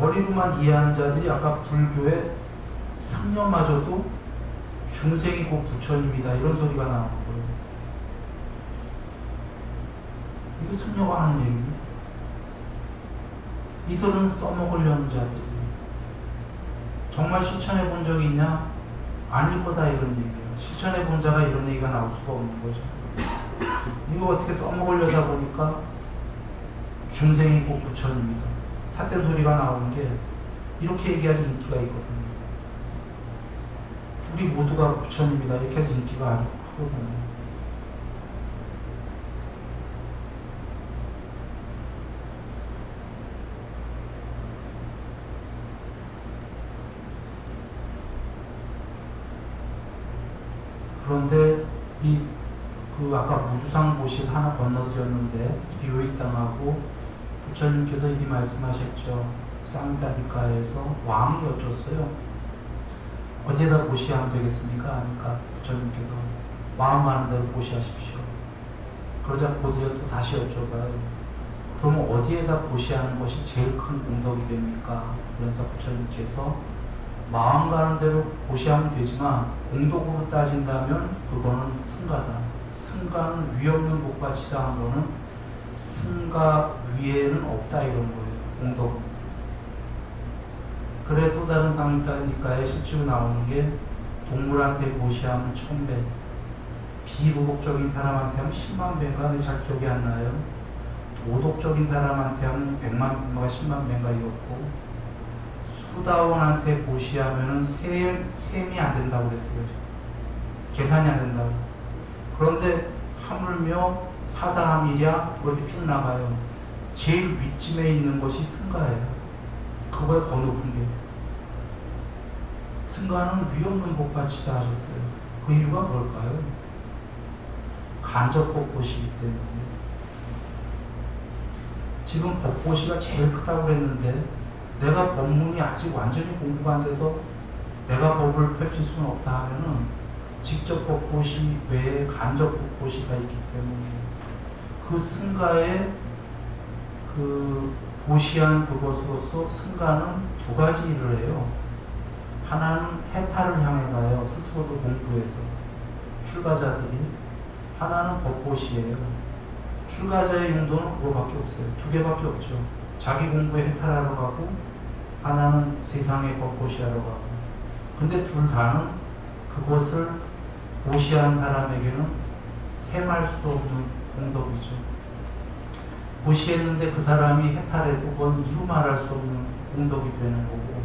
머리로만 이해하는 자들이 아까 불교의 상녀마저도 중생이 곧 부처님이다 이런 소리가 나오는 거예요. 이게 승려가 하는 얘기예요. 이들은 써먹으려는 자들이 정말 실천해 본 적이 있냐? 아닐 거다 이런 얘기예요. 실천해 본 자가 이런 얘기가 나올 수가 없는 거죠. 이거 어떻게 써먹으려다 보니까 중생이 곧 부처님이다. 삿된 소리가 나오는 게 이렇게 얘기하지 인기가 있거든요. 우리 모두가 부처님이다 이렇게 하지 인기가 아주 크거든요. 그런데 아까 무주상 보실 하나 건너뛰었는데 비오익당하고 부처님께서 이 말씀하셨죠. 쌍다니까에서 왕이 여쭸어요. 어디에다 보시하면 되겠습니까? 그러니까 부처님께서 마음 가는 대로 보시하십시오. 그러자 고대여 또 다시 여쭤봐요. 그러면 어디에다 보시하는 것이 제일 큰 공덕이 됩니까? 그러니까 부처님께서 마음 가는 대로 보시하면 되지만 공덕으로 따진다면 그거는 승가다. 승가는 위 없는 복받치다 한 거는 승가 위에는 없다 이런 거예요. 공덕은. 그래 또 다른 상다니까에 실제로 나오는 게 동물한테 보시하면 1000배, 비도덕적인 사람한테 하면 10만 배인가 잘 기억이 안 나요. 도덕적인 사람한테 하면 100만 배인가 10만 배인가 이렇고 수다원한테 보시하면은 셈이 안 된다고 그랬어요. 계산이 안 된다고. 그런데 하물며 사다함이랴 그렇게 쭉 나가요. 제일 윗쯤에 있는 것이 승가예요. 그거보다 더 높은 게. 승가는 위 없는 복받치다 하셨어요. 그 이유가 뭘까요? 간접 복보시기 때문에. 지금 복보시가 제일 크다고 그랬는데 내가 법문이 아직 완전히 공부가 안 돼서 내가 법을 펼칠 수는 없다 하면은 직접 법보시 외에 간접 법보시가 있기 때문에 그 승가의 그 보시한 그것으로서 승가는 두 가지 일을 해요. 하나는 해탈을 향해 가요. 스스로도 공부해서 출가자들이. 하나는 법보시예요. 출가자의 용도는 그거밖에 없어요. 두 개밖에 없죠. 자기 공부에 해탈하러 가고 하나는 세상에 법보시하러 가고. 근데 둘 다는 그것을 보시한 사람에게는 셈할 수도 없는 공덕이죠. 보시했는데 그 사람이 해탈해도 그건 이루 말할 수 없는 공덕이 되는 거고,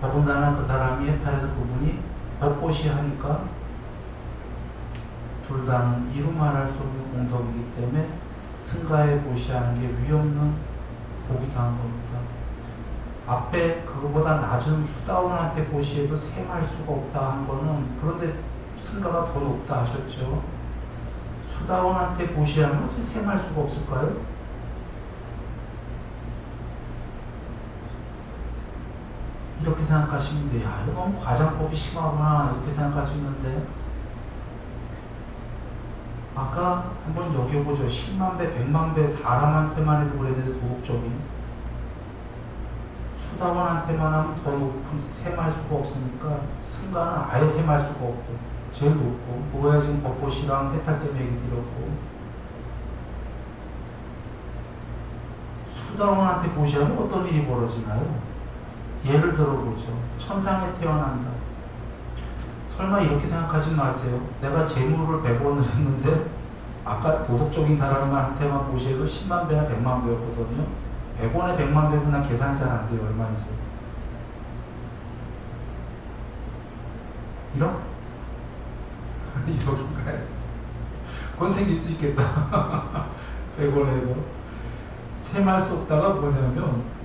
더군다나 그 사람이 해탈해서 그분이 법보시하니까 둘 다는 이루 말할 수 없는 공덕이기 때문에 승가에 보시하는 게 위없는 복이 당한 겁니다. 앞에 그거보다 낮은 수다원한테 보시해도 셈할 수가 없다 한 거는, 그런데 승가가 더 높다 하셨죠. 수다원한테 보시하면 어떻게 셈할 수가 없을까요? 이렇게 생각하시면 돼요. 야, 이거 너무 과장법이 심하구나 이렇게 생각할 수 있는데, 아까 한번 여겨보죠. 10만 배, 100만 배 사람한테만 해도 그랬는데 도덕적인, 수다원한테만 하면 더 높은, 셈할 수가 없으니까 승가는 아예 셈할 수가 없고 제일 높고, 그거야 지금 법보시랑 해탈 때문에 얘기 들었고, 수다원한테 보시하면 어떤 일이 벌어지나요? 예를 들어보죠. 천상에 태어난다. 설마 이렇게 생각하지 마세요. 내가 재물을 100원을 했는데 아까 도덕적인 사람한테만 보시해도 10만 배나 100만 배였거든요. 100원에 100만 배면 난 계산이 잘 안 돼요. 얼마인지. 1억? 1억인가요? 그건 생길 수 있겠다. 100원에서. 셈할 수 없다가 뭐냐면,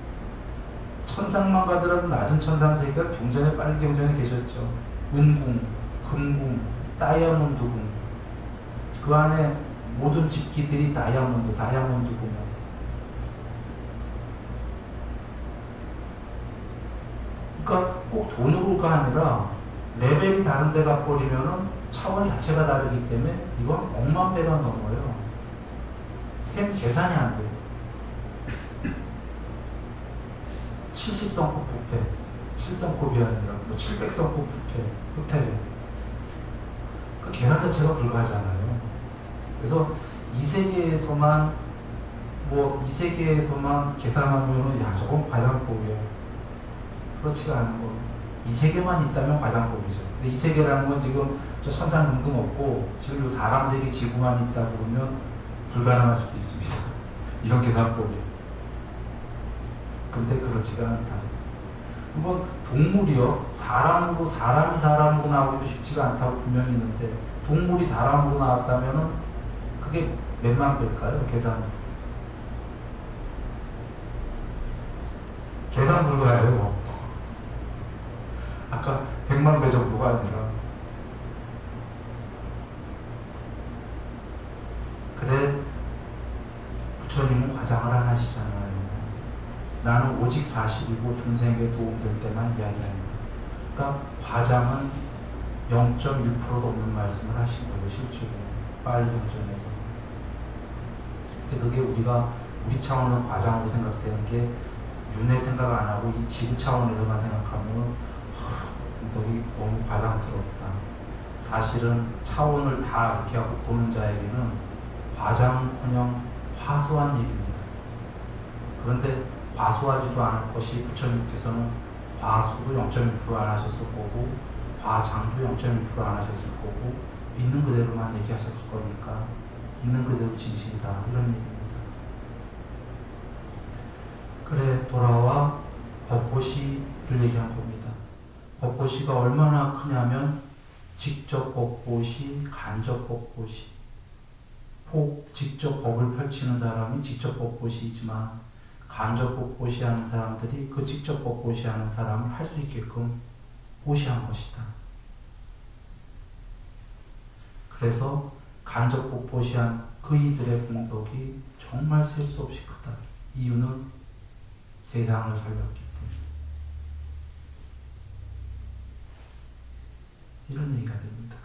천상만 가더라도 낮은 천상세계가 경전에, 빨리 경전에 계셨죠. 은궁, 금궁, 다이아몬드궁. 그 안에 모든 집기들이 다이아몬드궁. 그러니까 꼭 돈으로가 아니라 레벨이 다른 데 가버리면은 차원 자체가 다르기 때문에 이건 억만 배가 넘어요. 셈 계산이 안 돼요. 70성급 부패, 7성급이 아니라 뭐 700성급 부패, 흑태료. 그 계산 자체가 불가하잖아요. 그래서 이 세계에서만 계산하면은 야 저건 과장법이야. 그렇지가 않은 거. 이 세계만 있다면 과장법이죠. 근데 이 세계라는 건 지금 저 천상금금 없고 지금 요 사람 세계 지구만 있다 보면 불가능할 수도 있습니다. 이런 계산법이. 근데 그렇지가 않다. 한번 동물이요. 사람이 사람으로 나오기도 쉽지가 않다고 분명히 있는데 동물이 사람으로 나왔다면은 그게 몇만 배일까요? 계산 불가해요. 아까 100만 배 정도가 아니라. 그래 부처님은 과장을 안 하시잖아요. 나는 오직 사실이고 중생에게 도움될 때만 이야기합니다. 그러니까 과장은 0.1%도 없는 말씀을 하신 거예요. 실제로 빨리경전에서. 근데 그게 우리 차원에서 과장으로 생각되는 게 윤회 생각 안 하고 이 지구 차원에서만 생각하면 너무 과장스럽다. 사실은 차원을 다 이렇게 하고 보는 자에게는 과장은커녕 화소한 일입니다. 그런데 과소하지도 않을 것이 부처님께서는 과소도 0.1% 안 하셨을 거고 과장도 0.1% 안 하셨을 거고 있는 그대로만 얘기하셨을 거니까 있는 그대로 진실이다. 이런 얘기입니다. 그래 돌아와 법보시를 얘기한 겁니다. 법보시가 얼마나 크냐면 직접 법보시, 간접 법보시. 직접 법을 펼치는 사람이 직접 법보시이지만 간접 법보시 하는 사람들이 그 직접 법보시 하는 사람을 할 수 있게끔 보시한 것이다. 그래서 간접 법보시한 그 이들의 공덕이 정말 셀 수 없이 크다. 이유는 세상을 살렸기 때문에. 이런 얘기가 됩니다.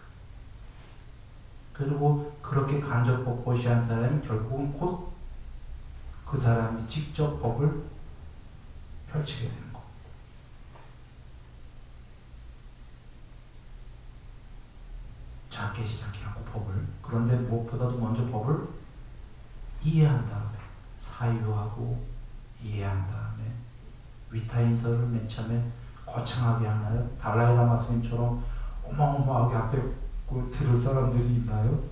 그리고 그렇게 간접 법보시한 사람이 결국은 곧 그 사람이 직접 법을 펼치게 되는 겁니다. 작게 시작해갖고 법을. 그런데 무엇보다도 먼저 법을 이해한 다음에 사유하고 이해한 다음에 위타인설을 맨 처음에 거창하게 하나요? 달라이라마 스님처럼 어마어마하게 앞에 들을 사람들이 있나요?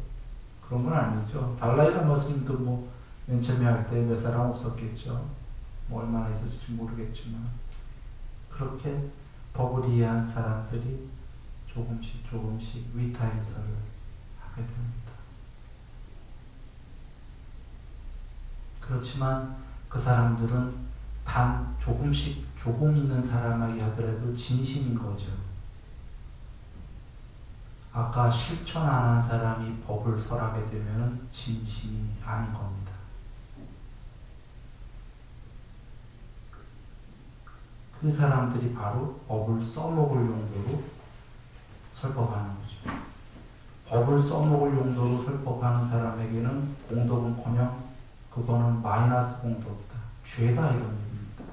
그런 건 아니죠. 달라이라마 스님도 맨 처음에 할 때 몇 사람 없었겠죠. 얼마나 있었을지 모르겠지만 그렇게 법을 이해한 사람들이 조금씩 위타인설을 하게 됩니다. 그렇지만 그 사람들은 단 조금 있는 사람에게 하더라도 진심인 거죠. 아까 실천 안 한 사람이 법을 설하게 되면 진심이 아닌 겁니다. 그 사람들이 바로 법을 써먹을 용도로 설법하는 거죠. 법을 써먹을 용도로 설법하는 사람에게는 공덕은커녕 그거는 마이너스 공덕이다. 죄다 이런 얘기입니다.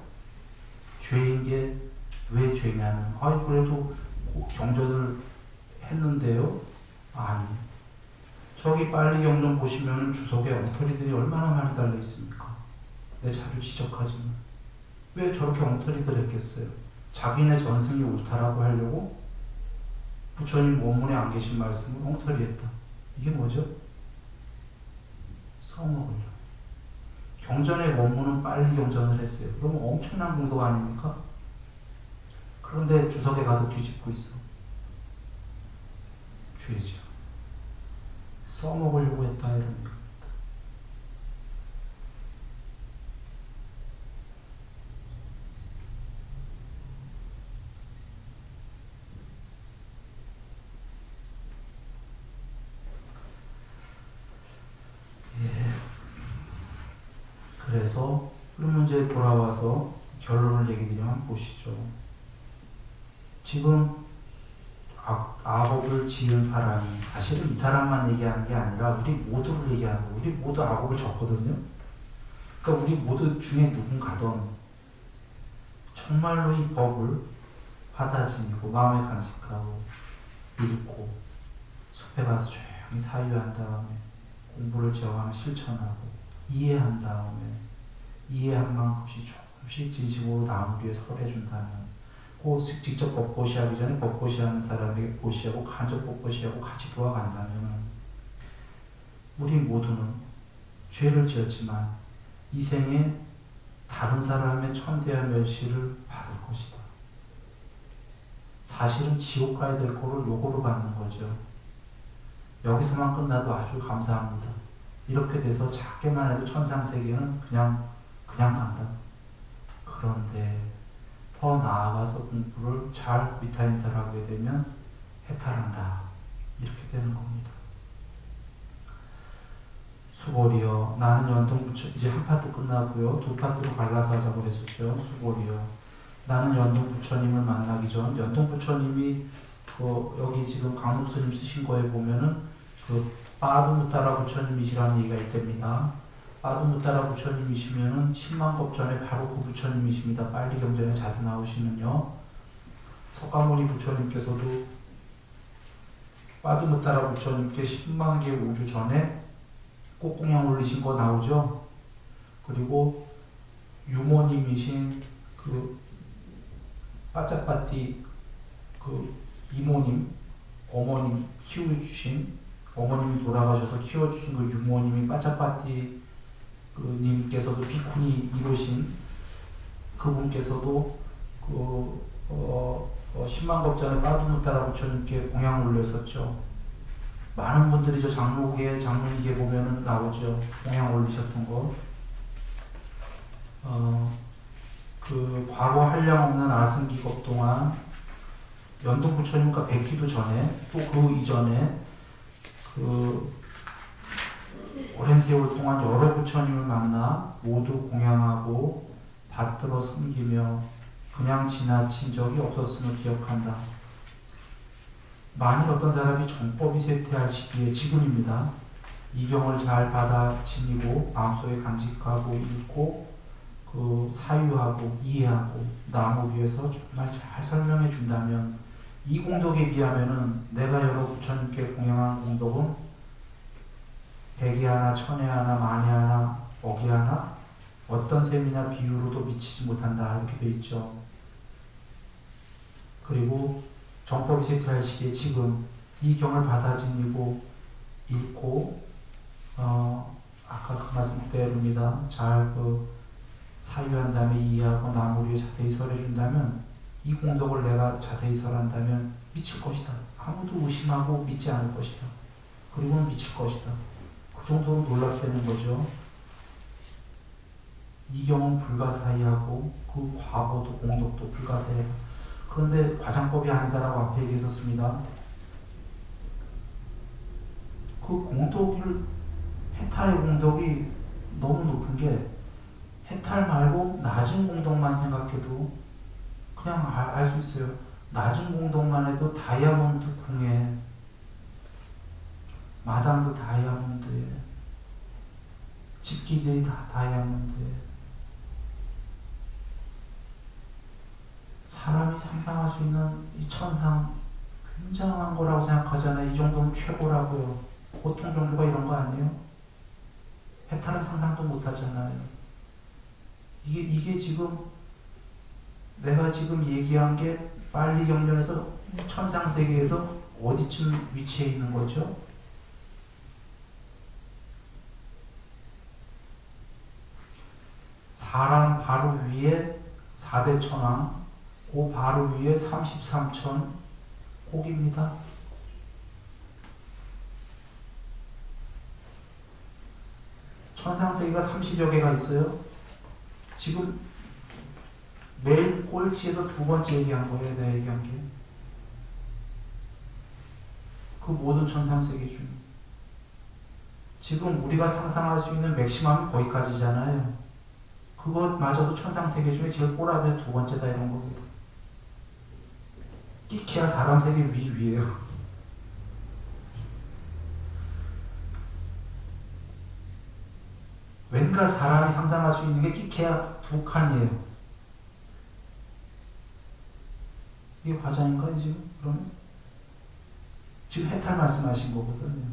죄인 게 왜 죄냐면 그래도 경전을 했는데요? 아니. 저기 빨리 경전 보시면 주석에 엉터리들이 얼마나 많이 달려 있습니까? 내 자주 지적하지만 왜 저렇게 엉터리들 했겠어요? 자기네 전승이 옳다라고 하려고 부처님 원문에 안 계신 말씀을 엉터리 했다. 이게 뭐죠? 써먹으려. 경전의 원문은 빨리 경전을 했어요. 그러면 엄청난 공덕 아닙니까? 그런데 주석에 가서 뒤집고 있어. 죄죠. 써먹으려고 했다 이런 겁니다. 그래서 그러면 이제 돌아와서 결론을 얘기 드리면 한번 보시죠. 지금 악업을 지은 사람이 사실은 이 사람만 얘기하는 게 아니라 우리 모두를 얘기하는 거예요. 우리 모두 악업을 졌거든요. 그러니까 우리 모두 중에 누군가든 정말로 이 법을 받아지니고 마음에 간직하고 읽고 숲에 가서 조용히 사유한 다음에 공부를 지어가며 실천하고 이해한 다음에 이해한 만큼씩 조금씩 진심으로 나무 위에 설해준다면 꼭 직접 법보시하기 전에 법보시하는 사람에게 보시하고 간접 법보시하고 같이 도와간다면 우리 모두는 죄를 지었지만 이 생에 다른 사람의 천대한 멸시를 받을 것이다. 사실은 지옥 가야 될 거를 요거로 받는 거죠. 여기서만 끝나도 아주 감사합니다. 이렇게 돼서 작게만 해도 천상세계는 그냥 간다. 그런데 더 나아가서 공부를 잘 비타인사를 하게 되면 해탈한다. 이렇게 되는 겁니다. 수고리여 나는 연동부처 이제 한 파트 끝나고요. 두 파트로 갈라서 하자고 했었죠. 수고리여 나는 연동부처님을 만나기 전 연동부처님이 여기 지금 강록스님 쓰신 거에 보면은 빠두무따라 부처님이시라는 얘기가 있답니다. 빠두무따라 부처님이시면은 10만 급 전에 바로 그 부처님이십니다. 빨리 경전에 자주 나오시면요. 석가모니 부처님께서도 빠두무따라 부처님께 10만 개 우주 전에 꽃공양 올리신 거 나오죠. 그리고 유모님이신 빠짜빠띠 이모님, 어머님 키워주신 어머님이 돌아가셔서 키워주신 유모님이 빠짜빠띠 님께서도 비쿠니 이루신 그분께서도 10만 급 전에 빠두무따라 부처님께 공양 올렸었죠. 많은 분들이 저 장로기에 보면은 나오죠. 공양 올리셨던 거. 과거 한량없는 아승기법 동안 연동부처님과 뵙기도 전에 또 그 이전에 오랜 세월 동안 여러 부처님을 만나 모두 공양하고 받들어 섬기며 그냥 지나친 적이 없었음을 기억한다. 만일 어떤 사람이 정법이 쇠퇴할 시기에 지금입니다. 이 경을 잘 받아 지니고 마음속에 간직하고 읽고 사유하고 이해하고 나무 위에서 정말 잘 설명해 준다면 이 공덕에 비하면은 내가 여러 부처님께 공양한 공덕은 백이 하나 천에 하나 만에 하나 억이 하나 어떤 셈이나 비유로도 미치지 못한다 이렇게 돼 있죠. 그리고 정법이 쇠퇴할 시기에 지금 이 경을 받아 지니고 읽고 아까 그 말씀 그대로입니다. 잘 사유한 다음에 이해하고 나무 위에 자세히 설해준다면 이 공덕을 내가 자세히 설한다면 미칠 것이다. 아무도 의심하고 믿지 않을 것이다. 그리고는 미칠 것이다. 그 정도로 놀랍다는 거죠. 이 경은 불가사의하고 그 과거도 공덕도 불가사의하고 그런데 과장법이 아니다라고 앞에 얘기했었습니다. 그 공덕을 해탈의 공덕이 너무 높은 게 해탈 말고 낮은 공덕만 생각해도 그냥 알 수 있어요. 낮은 공덕만 해도 다이아몬드 궁에 마당도 다이아몬드에 집기들이 다 다이아몬드에 사람이 상상할 수 있는 이 천상 굉장한 거라고 생각하잖아요. 이 정도면 최고라고요. 보통 정도가 이런 거 아니에요? 해탈은 상상도 못 하잖아요. 이게 지금 내가 지금 얘기한 게 빨리 경전에서 천상세계에서 어디쯤 위치해 있는 거죠? 사람 바로 위에 4대 천왕, 그 바로 위에 33천 곡입니다. 천상세계가 30여 개가 있어요. 지금 매일 꼴찌에서 두 번째 얘기한 거예요. 내가 얘기한 게. 그 모든 천상세계 중 지금 우리가 상상할 수 있는 맥시멈이 거기까지잖아요. 그것마저도 천상세계 중에 제일 꼬라비의 두 번째다 이런 겁니다. 끼케야 사람 세계 위에요. 왠가 사람이 상상할 수 있는 게 끼케야 두 칸이에요. 이게 과장인가요, 지금? 그러면? 지금 해탈 말씀하신 거거든요.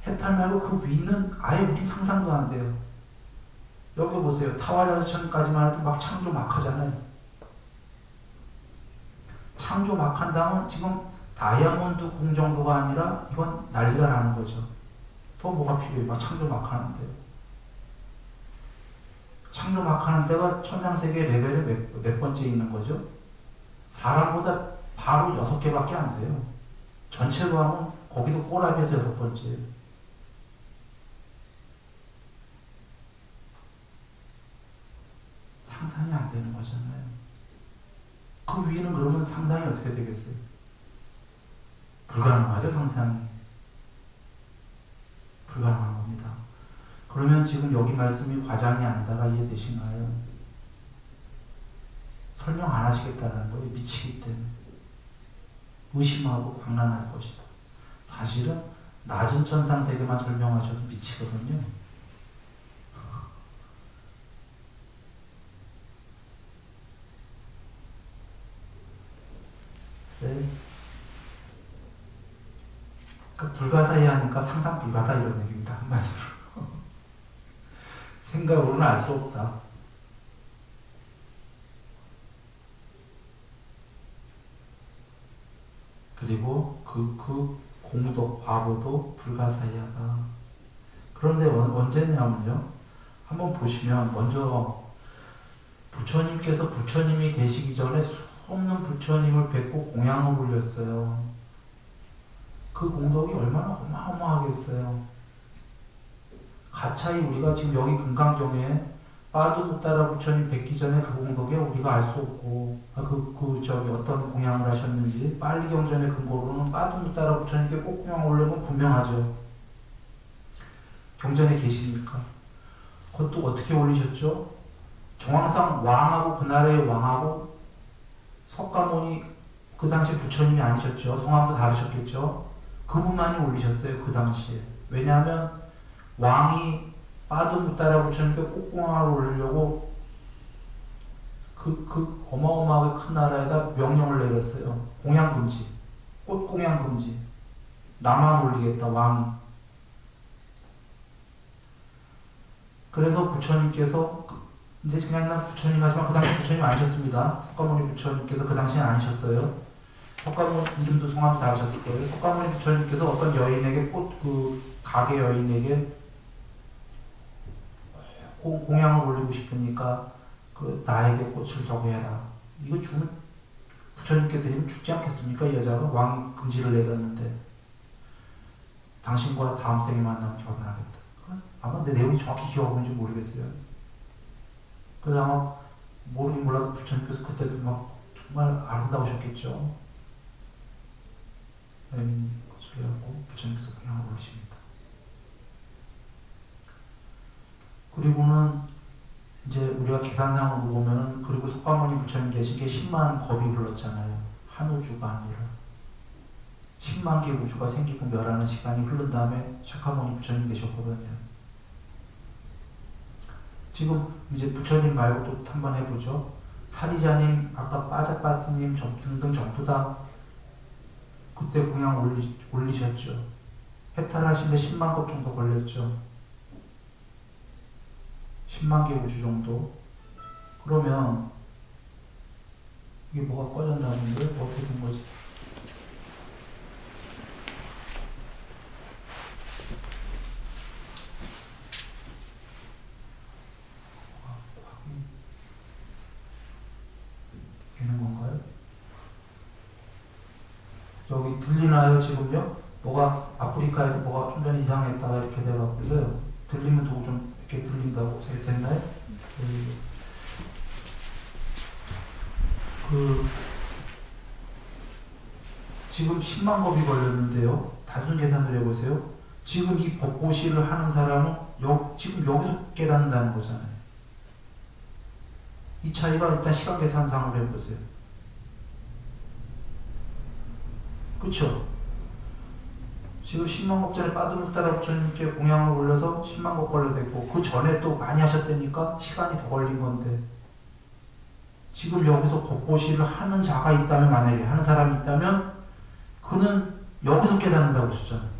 해탈 말고 그 위는 아예 우리 상상도 안 돼요. 여기 보세요. 타화자천까지만 해도 막 창조 막 하잖아요. 창조 막 한다면 지금 다이아몬드 궁 정도가 아니라 이건 난리가 나는 거죠. 더 뭐가 필요해요? 막 창조 막 하는데요. 창조 막 하는 데가 천상세계 레벨에 몇 번째 있는 거죠? 사람보다 바로 6개밖에 안 돼요. 전체로 하면 거기도 꼬라비에서 6번째예요. 상상이 안 되는 거잖아요. 그 위는 그러면 상상이 어떻게 되겠어요? 불가능하죠, 상상이. 불가능한 겁니다. 그러면 지금 여기 말씀이 과장이 아니다가 이해되시나요? 설명 안 하시겠다는 거예요. 미치기 때문에. 의심하고 광란할 것이다. 사실은 낮은 천상세계만 설명하셔도 미치거든요. 네. 그 불가사의 하니까 상상 불가다 이런 얘기입니다. 한마디로. 생각으로는 알 수 없다. 그리고 그 공도, 과보도 불가사의하다. 그런데 언제냐면요. 한번 보시면 먼저 부처님께서 부처님이 되시기 전에 수없는 부처님을 뵙고 공양을 올렸어요. 그 공덕이 얼마나 어마어마하겠어요. 가차이 우리가 지금 여기 금강경에 빠두무따라 부처님 뵙기 전에 그 공덕에 우리가 알 수 없고 어떤 공양을 하셨는지 빨리 경전의 근거로는 빠두무따라 부처님께 꼭 공양 올려면 분명하죠. 경전에 계시니까. 그것도 어떻게 올리셨죠? 정황상 왕하고 그나라의 왕하고 석가모니 그 당시 부처님이 아니셨죠. 성함도 다르셨겠죠. 그분만이 올리셨어요. 그 당시에. 왜냐하면 왕이 빠두무따라 부처님께 꽃공양을 올리려고 그 어마어마하게 큰 나라에다 명령을 내렸어요. 공양 금지. 꽃공양 금지. 나만 올리겠다, 왕이. 그래서 부처님께서 이제 그냥 부처님 하지만 그 당시 부처님 아니셨습니다. 석가모니 부처님께서 그 당시엔 아니셨어요. 석가모니 이름도 성함도 다르셨을 거예요. 석가모니 부처님께서 어떤 여인에게 가게 여인에게 공양을 올리고 싶으니까 나에게 꽃을 저거 해라. 이거 주면 부처님께 드리면 죽지 않겠습니까? 이 여자가 왕이 금지를 내렸는데 당신과 다음 생에 만나면 결혼하겠다. 아마 내 내용이 정확히 기억하는지 모르겠어요. 그래서 아마 모르긴 몰라도 부처님께서 그때도 막 정말 아름다우셨겠죠. 그래갖고 부처님께서 공양을 올리십니다. 그리고는 이제 우리가 계산상으로 보면은 그리고 석가모니 부처님 계신 게 10만 겁이 흘렀잖아요. 한 우주가 아니라 10만 개 우주가 생기고 멸하는 시간이 흐른 다음에 석가모니 부처님 계셨거든요. 지금 이제 부처님 말고 또 한번 해보죠. 사리자님, 아까 빠자빠지님 등등 전부 다 그때 공양 올리셨죠. 해탈하시는데 10만 급 정도 걸렸죠. 10만 개 우주 정도. 그러면 이게 뭐가 꺼졌다는데 어떻게 된 거지? 되는 건가요? 여기 들리나요 지금요? 뭐가 아프리카에서 뭐가 좀 전에 이상했다가 이렇게 돼가고요. 들리면 또 좀 이렇게 들린다고 됐나요? 지금 10만 겁이 걸렸는데요. 단순 계산을 해보세요. 지금 이 법고시를 하는 사람은 지금 여기서 깨닫는다는 거잖아요. 이 차이가 일단 시간 계산상으로 해보세요. 그쵸? 지금 10만 급 전에 빠두무따라 부처님께 공양을 올려서 10만 급 걸려됐고 그 전에 또 많이 하셨다니까 시간이 더 걸린 건데 지금 여기서 법고시를 하는 자가 있다면, 만약에 하는 사람이 있다면 그는 여기서 깨닫는다고 했잖아요.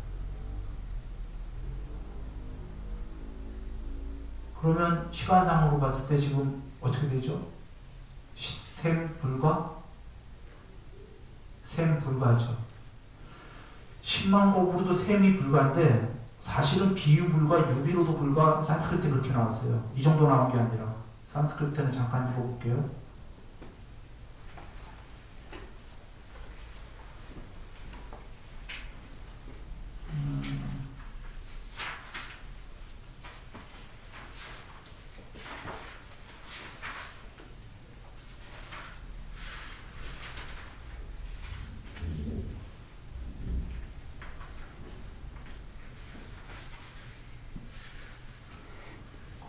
그러면 시간상으로 봤을 때 지금 어떻게 되죠? 셈 불가? 셈 불가죠. 10만 곱으로도 셈이 불가인데 사실은 비유 불가, 유비로도 불가, 산스크리트 그렇게 나왔어요. 이 정도 나온 게 아니라. 산스크리트는 잠깐 읽어볼게요.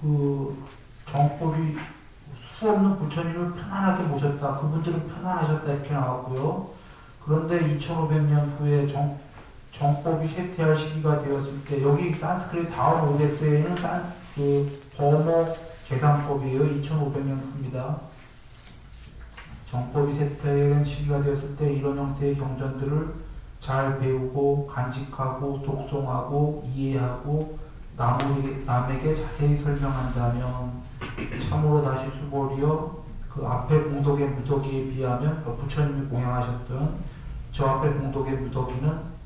그 정법이 수 없는 부처님을 편안하게 모셨다. 그분들은 편안하셨다 이렇게 나왔고요. 그런데 2500년 후에 정법이 쇠퇴할 시기가 되었을 때 여기 산스크리트 다음 오덱스에는 그 버머 계산법이에요. 2500년 후입니다. 정법이 쇠퇴한 시기가 되었을 때 이런 형태의 경전들을 잘 배우고 간직하고 독송하고 이해하고 남에게 자세히 설명한다면 참으로 다시 수고리여 그 앞에 공덕의 무더기에 비하면 부처님이 공양하셨던 저 앞에 공덕의 무더기는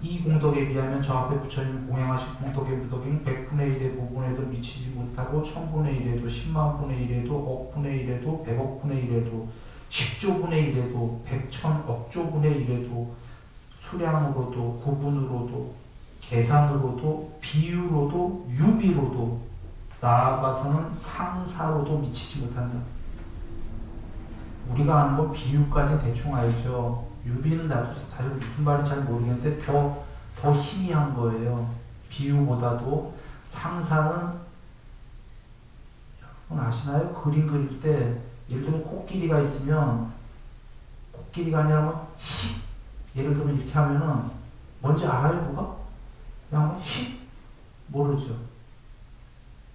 이 공덕에 비하면 저 앞에 부처님이 공양하신 공덕의 무더기는 100분의 1의 부분에도 미치지 못하고 1000분의 1에도 10만분의 1에도 억분의 1에도 100억분의 1에도 10조분의 1에도 100천억조분의 1에도 수량으로도 구분으로도 계산으로도 비유로도 유비로도 나아가서는 상사로도 미치지 못한다. 우리가 아는 건 비유까지 대충 알죠. 유비는 나도 사실 무슨 말인지 잘 모르겠는데 더 희미한 거예요. 비유보다도 상사는 여러분 아시나요? 그림 그릴 때 예를 들면 코끼리가 있으면 코끼리가 아니라 뭐 예를 들면 이렇게 하면은 뭔지 알아요 누가? 그냥 모르죠.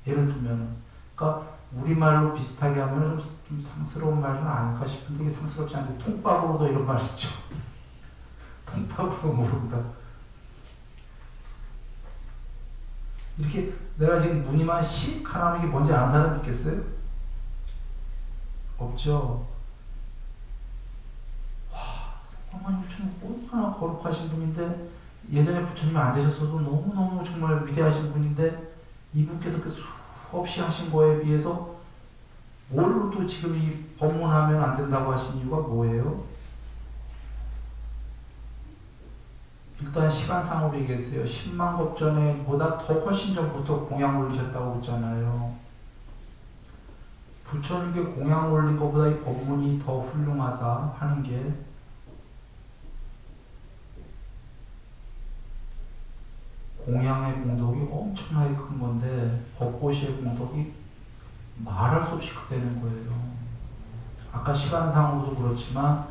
예를 들면은 그러니까 우리말로 비슷하게 하면 좀 상스러운 말은 아닐까 싶은데 이게 상스럽지 않은데 통밥으로도 이런 말 있죠. 통밥으로 모른다. 이렇게 내가 지금 무늬만 씩 하나면 이게 뭔지 아는 사람 있겠어요? 없죠. 와, 어머니 부처님 얼마나 거룩하신 분인데 예전에 부처님이 안 되셨어도 너무너무 정말 위대하신 분인데 이분께서 그 수없이 하신 거에 비해서 뭘로 또 지금 이 법문하면 안 된다고 하신 이유가 뭐예요? 일단 시간상으로 얘기했어요. 10만 급 전에보다 더 훨씬 전부터 공양 올리셨다고 했잖아요. 부처님께 공양 올린 것보다 이 법문이 더 훌륭하다 하는 게 공양의 공덕이 엄청나게 큰 건데 법보시의 공덕이 말할 수 없이 크다는 거예요. 아까 시간상으로도 그렇지만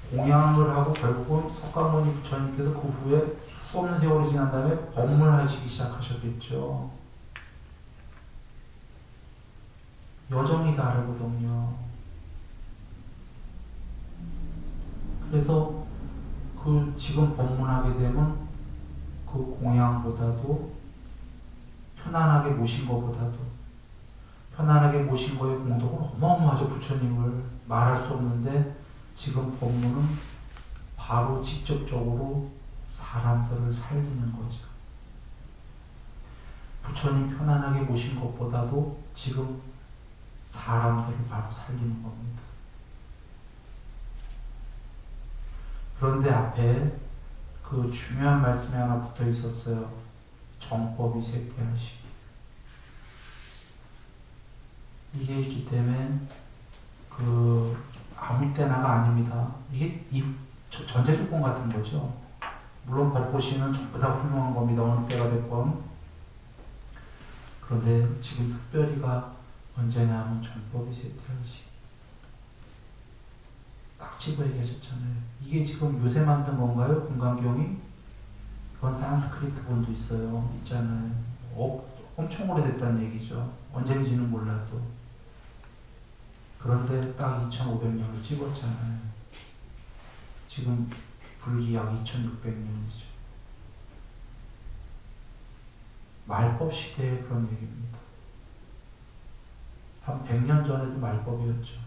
공양을 하고 결국은 석가모니 부처님께서 그 후에 수없는 세월이 지난 다음에 법문하시기 시작하셨겠죠. 여정이 다르거든요. 그래서 그 지금 법문하게 되면 그 공양보다도 편안하게 모신 것보다도 편안하게 모신 거의 공덕은 어마어마하죠. 부처님을 말할 수 없는데 지금 법문은 바로 직접적으로 사람들을 살리는 거죠. 부처님 편안하게 모신 것보다도 지금 사람들을 바로 살리는 겁니다. 그런데 앞에 그 중요한 말씀이 하나 붙어 있었어요. 정법이 쇠퇴할 시기. 이게 있기 때문에 그 아무 때나가 아닙니다. 이게 전제 조건 같은 거죠. 물론 법보시는 전부 다 훌륭한 겁니다. 어느 때가 됐건. 그런데 지금 특별히가 언제냐면 정법이 쇠퇴할 시기. 딱 집어 얘기하셨잖아요. 이게 지금 요새 만든 건가요? 금강경이? 그건 산스크리트 본도 있잖아요. 엄청 오래됐다는 얘기죠. 언젠지는 몰라도. 그런데 딱 2500년을 찍었잖아요. 지금 불기약 2600년이죠. 말법 시대의 그런 얘기입니다. 한 100년 전에도 말법이었죠.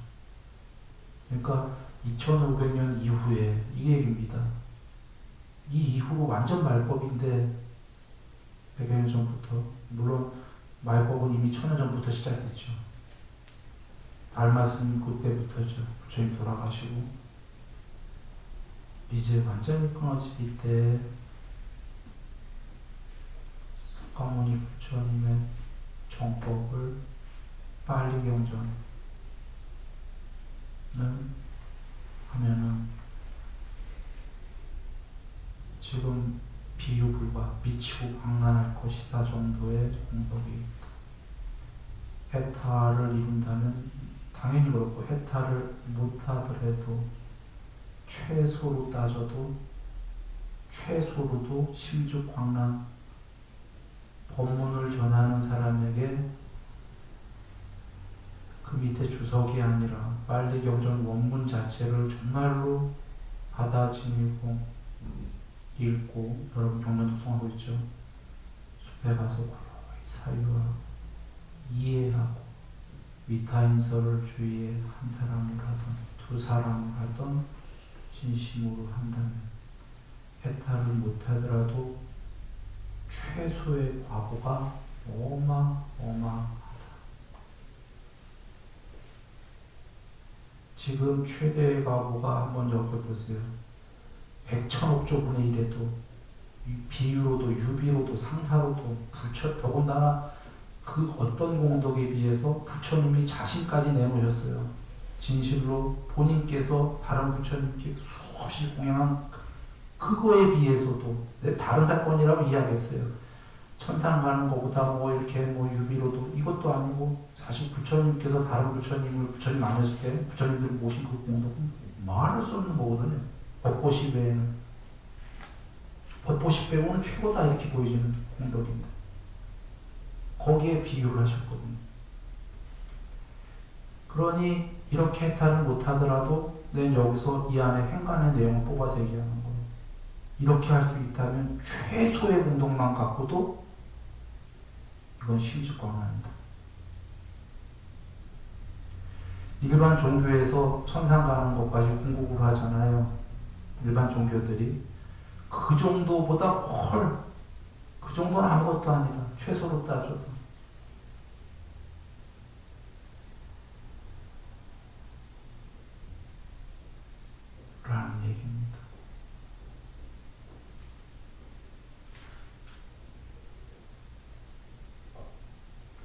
그러니까 2500년 이후에 이 얘기입니다. 이 이후로 완전 말법인데 100여 년 전부터, 물론 말법은 이미 1000년 전부터 시작됐죠. 달마스님 그때부터죠. 부처님 돌아가시고 이제 완전히 끊어질 때 석가모니 부처님의 정법을 빨리경전을 하면은 지금 비유불과 미치고 광란할 것이다 정도의 공덕이 해탈을 이룬다면 당연히 그렇고, 해탈을 못하더라도 최소로 따져도 최소로도 심주광란 법문을 전하는 사람에게 그 밑에 주석이 아니라 빨리경전 원문 자체를 정말로 받아지니고 읽고, 여러분 경전도 송하고 있죠. 숲에 가서 고요히 사유하고 이해하고 위타인설을 주위에 한 사람을 하던 두 사람을 하던 진심으로 한다면 해탈을 못하더라도 최소의 과보가 어마어마하다. 지금 최대의 과보가 한번 적어보세요. 100천억 조분의 1에도 비유로도 유비로도 상사로도 부처, 더군다나 그 어떤 공덕에 비해서 부처님이 자신까지 내놓으셨어요. 진실로 본인께서 다른 부처님께 수없이 공양한 그거에 비해서도, 다른 사건이라고 이야기했어요. 천상 가는 것보다 뭐 이렇게 뭐 유비로도 이것도 아니고, 사실 부처님께서 다른 부처님을 부처님 아니었을 때 부처님들을 모신 그 공덕은 말할 수 없는 거거든요. 법보시 외에는, 법보시 빼고는 최고다 이렇게 보여지는 공덕입니다. 거기에 비유를 하셨거든요. 그러니 이렇게 해탈을 못하더라도 내 여기서 이 안에 행간의 내용을 뽑아서 얘기하는 거예요. 이렇게 할 수 있다면 최소의 공덕만 갖고도 이건 심직광란입니다. 일반 종교에서 천상 가는 것까지 궁극으로 하잖아요. 일반 종교들이. 그 정도보다 헐, 그 정도는 아무것도 아니다. 최소로 따져도. 라는 얘기입니다.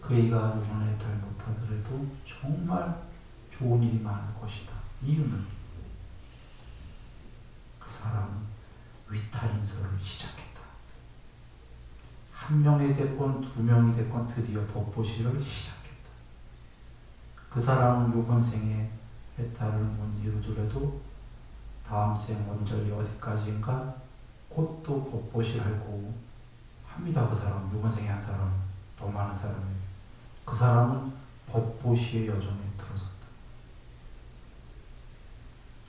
그 애가 이번에 해탈 못하더라도 정말 좋은 일이 많을 것이다. 이유는 그 사람은 위타인설을 시작했다. 한 명이 됐건 두 명이 됐건 드디어 법보시를 시작했다. 그 사람은 이번 생에 해탈을 못 이루더라도 다음 생 원절이 어디까지인가 곧 또 법보시를 하고 합니다. 그 사람, 이번 생에 한 사람, 더 많은 사람이. 그 사람은 법보시의 여정에 들어섰다.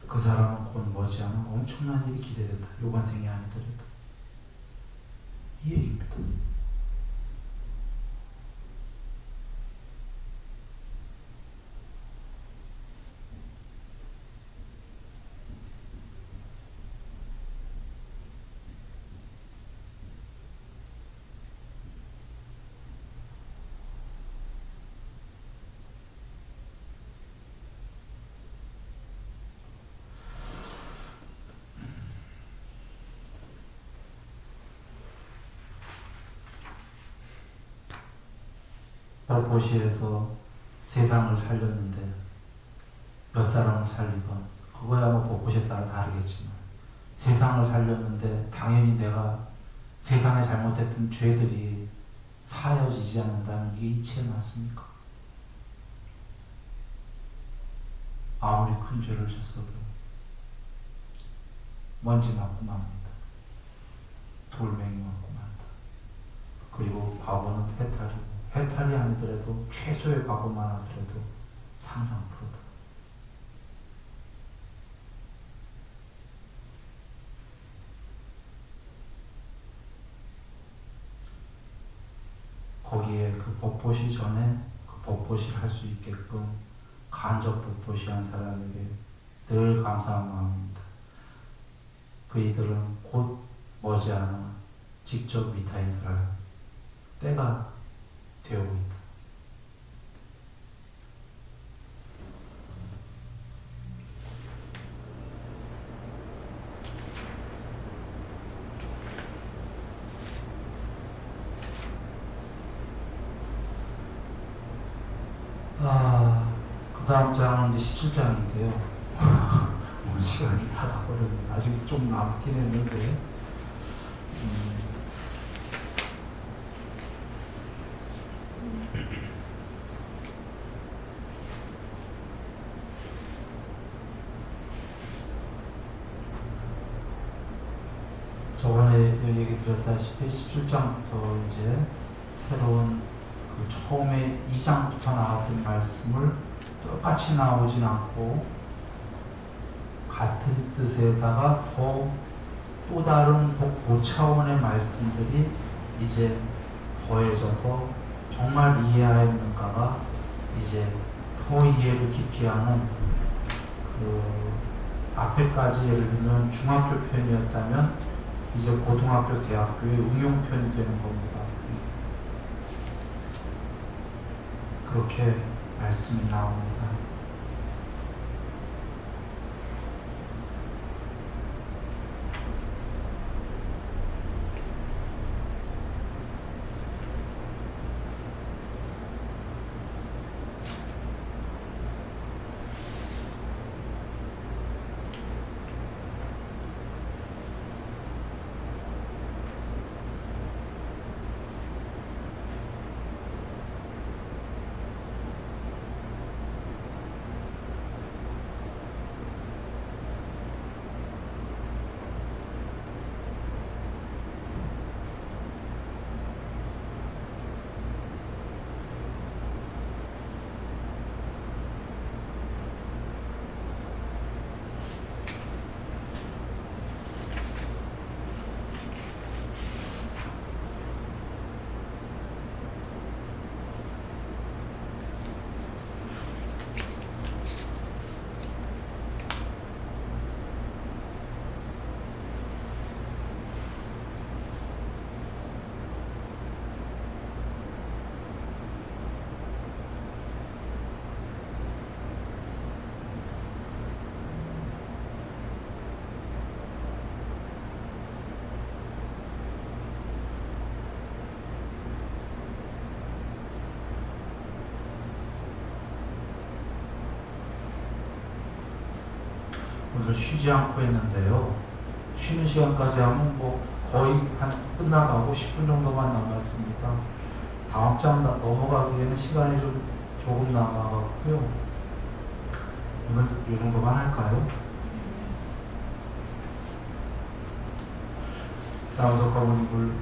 그 사람은 곧 머지않아 엄청난 일이 기대된다. 이번 생이 아니더라도. 이 얘기입니다. 법보시에서 세상을 살렸는데 몇 사람을 살리건 그거야 뭐 법보시에 따라 다르겠지만, 세상을 살렸는데 당연히 내가 세상에 잘못했던 죄들이 사여지지 않는다면 이게 이치에 맞습니까? 아무리 큰 죄를 졌어도 먼지 맞고 맙니다. 돌멩이 맞고 만다. 그리고 과거는 해탈이고, 해탈이 아니더라도 최소의 과거만 하더라도 상상 프로다. 거기에 그 법보시 전에 그 법보시를 할 수 있게끔 간접 법보시 한 사람에게 늘 감사한 마음입니다. 그이들은 곧 머지않아 직접 위타 인사를 할 때가 되어오고 있다. 그 다음 장은 이제 17장인데요. 오늘 시간이 다 가버렸네. 아직 좀 남긴 했는데. 저번에 얘기 드렸다시피 17장부터 이제 새로운 그 처음에 2장부터 나왔던 말씀을 똑같이 나오진 않고 같은 뜻에다가 또 다른 더 고차원의 말씀들이 이제 더해져서 정말 이해해야 하는가가 이제 더 이해를 깊이 하는 그 앞에까지 예를 들면 중학교 편이었다면 이제 고등학교, 대학교의 응용편이 되는 겁니다. 그렇게 말씀이 나옵니다. 오늘 쉬지 않고 했는데요. 쉬는 시간까지 하면 뭐 거의 한 끝나가고 10분 정도만 남았습니다. 다음 장 넘어가기에는 시간이 조금 남아갖고요. 오늘 이 정도만 할까요? 다음 석가모니